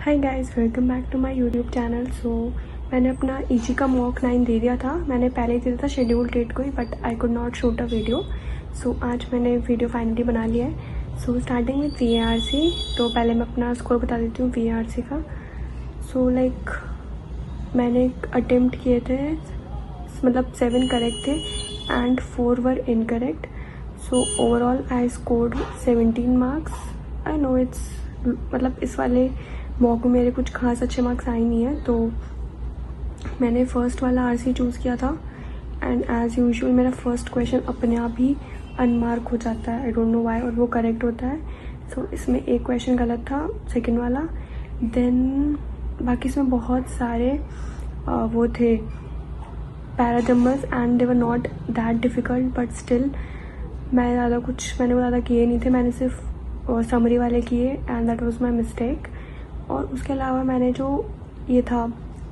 Hi guys, welcome back to my YouTube channel. मैंने अपना easy का मॉक 9 दे दिया था। मैंने पहले ही दे दिया था शेड्यूल डेट को ही, but I could not shoot a video. आज मैंने वीडियो फाइनली बना लिया है। Starting with VARC। तो पहले मैं अपना स्कोर बता देती हूँ VARC का। मैंने अटेम्प्ट किए थे, मतलब 7 करेक्ट थे and 4 were incorrect. Overall I scored 17 marks. I know it's, मतलब इस वाले मॉक में मेरे कुछ खास अच्छे मार्क्स आए नहीं है। तो मैंने फर्स्ट वाला RC चूज़ किया था एंड एज़ यूजुअल मेरा फर्स्ट क्वेश्चन अपने आप ही अनमार्क हो जाता है। आई डोंट नो व्हाई, और वो करेक्ट होता है। इसमें एक क्वेश्चन गलत था, सेकंड वाला। देन बाकी इसमें बहुत सारे वो थे parajumbles and they were not that difficult, but still मैंने वो ज़्यादा किए नहीं थे। मैंने सिर्फ समरी वाले किए and that was my mistake. और उसके अलावा मैंने जो ये था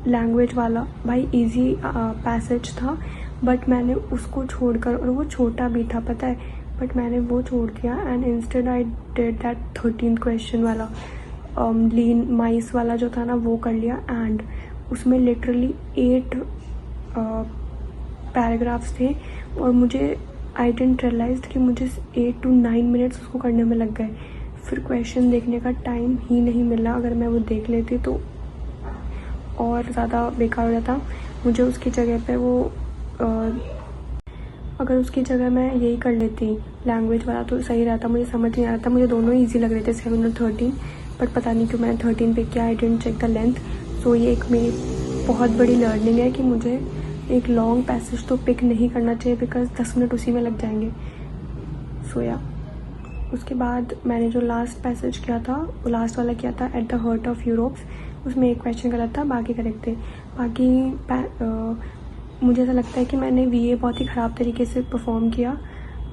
लैंग्वेज वाला, भाई इजी पैसेज था, बट मैंने उसको छोड़कर, और वो छोटा भी था पता है, बट मैंने वो छोड़ दिया and instead I did that 13th question वाला लीन माइस वाला जो था ना, वो कर लिया। एंड उसमें लिटरली 8 पैराग्राफ्स थे और मुझे आई डिडंट रियलाइज कि मुझे 8 to 9 मिनट्स उसको करने में लग गए। फिर क्वेश्चन देखने का टाइम ही नहीं मिला। अगर मैं वो देख लेती तो और ज़्यादा बेकार हो जाता। मुझे उसकी जगह पे अगर उसकी जगह मैं यही कर लेती लैंग्वेज वाला तो सही रहता। मुझे समझ नहीं आ रहा था, मुझे दोनों ईजी लग रहे थे 7 और 13, बट पता नहीं क्यों मैंने 13 पे किया। I didn't check the length. ये एक मेरी बहुत बड़ी लर्निंग है कि मुझे एक लॉन्ग पैसेज तो पिक नहीं करना चाहिए, बिकॉज 10 मिनट उसी में लग जाएंगे। उसके बाद मैंने जो लास्ट पैसेज किया था, वो लास्ट वाला किया था at the heart of Europe's. उसमें एक क्वेश्चन गलत था, बाकी करेक्ट थे। मुझे ऐसा लगता है कि मैंने VA बहुत ही ख़राब तरीके से परफॉर्म किया।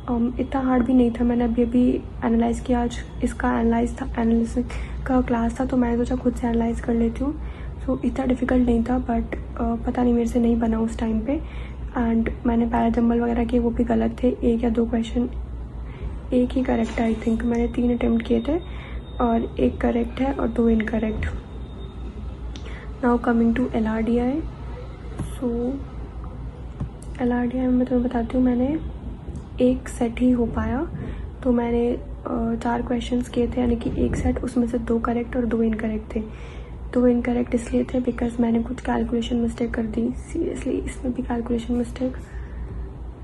इतना हार्ड भी नहीं था। मैंने अभी एनालाइज़ किया, आज इसका एनालिसिस का क्लास था, तो मैंने सोचा खुद से एनालाइज़ कर लेती हूँ। इतना डिफ़िकल्ट नहीं था, बट पता नहीं मेरे से नहीं बना उस टाइम पे। एंड मैंने पैराजम्बल वगैरह किए, वो भी गलत थे। 1 या 2 क्वेश्चन, एक ही करेक्ट है आई थिंक। मैंने 3 अटेम्प्ट किए थे और 1 करेक्ट है और 2 incorrect. Now coming to LRDI। LRDI में मैं तुम्हें बताती हूँ, मैंने एक सेट ही हो पाया। तो मैंने 4 क्वेश्चंस किए थे, यानी कि एक सेट, उसमें से 2 करेक्ट और 2 इनकरेक्ट थे। 2 इनकरेक्ट इसलिए थे बिकॉज मैंने कुछ कैलकुलेशन मिस्टेक कर दी। सीरियसली, इसमें भी कैलकुलेशन मिस्टेक।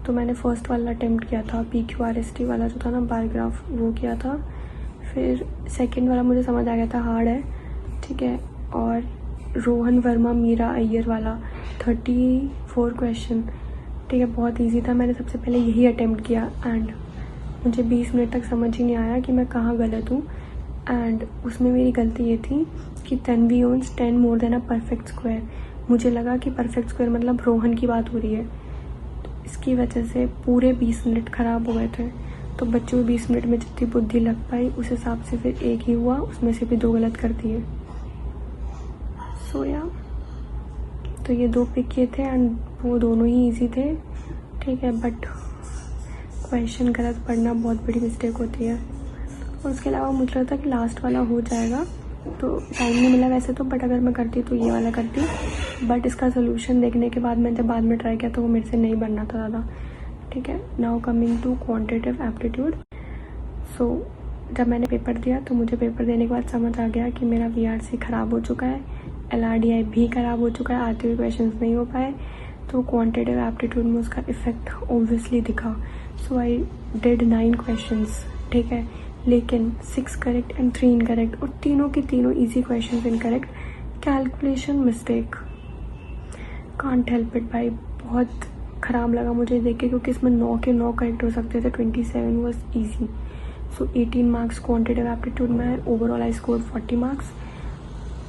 तो मैंने फर्स्ट वाला अटेम्प्ट किया था, PQRST वाला जो था ना पैराग्राफ, वो किया था। फिर सेकंड वाला मुझे समझ आ गया था हार्ड है, ठीक है। और रोहन वर्मा मीरा अय्यर वाला 34 क्वेश्चन, ठीक है, बहुत इजी था। मैंने सबसे पहले यही अटेम्प्ट किया एंड मुझे 20 मिनट तक समझ ही नहीं आया कि मैं कहाँ गलत हूँ। एंड उसमें मेरी गलती ये थी कि Tanvi owns 10 more than a perfect square. मुझे लगा कि परफेक्ट स्क्वायर मतलब रोहन की बात हो रही है। इसकी वजह से पूरे 20 मिनट ख़राब हो गए थे। तो बच्चों को 20 मिनट में जितनी बुद्धि लग पाई उस हिसाब से फिर एक ही हुआ, उसमें से भी 2 गलत कर दिए। तो ये 2 पिक किए थे एंड वो दोनों ही इजी थे, ठीक है, बट क्वेश्चन गलत पढ़ना बहुत बड़ी मिस्टेक होती है। और उसके अलावा मुझे लगता है कि लास्ट वाला हो जाएगा, तो टाइम नहीं मिला वैसे तो, बट अगर मैं करती तो ये वाला करती। बट इसका सोल्यूशन देखने के बाद मैंने जब बाद में ट्राई किया तो वो मेरे से नहीं बनना था ज़्यादा, ठीक है। Now coming to quantitative aptitude. जब मैंने पेपर दिया तो मुझे पेपर देने के बाद समझ आ गया कि मेरा VRC ख़राब हो चुका है, LRDI भी ख़राब हो चुका है, आते हुए क्वेश्चन नहीं हो पाए। तो क्वांटिटेटिव एप्टीट्यूड में उसका इफ़ेक्ट ऑब्वियसली दिखा। आई डिड 9 क्वेश्चंस, ठीक है, लेकिन 6 करेक्ट एंड 3 इनकरेक्ट, और तीनों के तीनों easy question incorrect. Calculation mistake, can't help it भाई। बहुत ख़राब लगा मुझे देख के, क्योंकि इसमें 9 के 9 करेक्ट हो सकते थे। 27 was easy. 18 marks quantitative aptitude में। Overall I score 40 marks.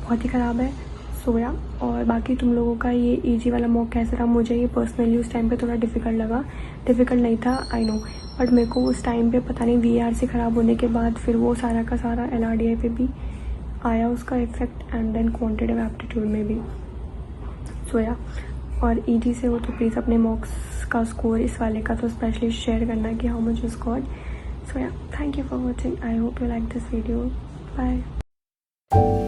बहुत ही ख़राब है। और बाकी तुम लोगों का ये ईजी वाला मॉक कैसा रहा? मुझे ये पर्सनली उस टाइम पे थोड़ा डिफ़िकल्ट लगा। डिफ़िकल्ट नहीं था, आई नो, बट मेरे को उस टाइम पे पता नहीं VARC ख़राब होने के बाद फिर वो सारा का सारा LRDI पे भी आया उसका effect, and then quantitative aptitude में भी। और ईजी से हो तो प्लीज़ अपने मॉक्स का स्कोर इस वाले का तो स्पेशली शेयर करना कि how much you scored. Thank you for watching. I hope you like this video. Bye.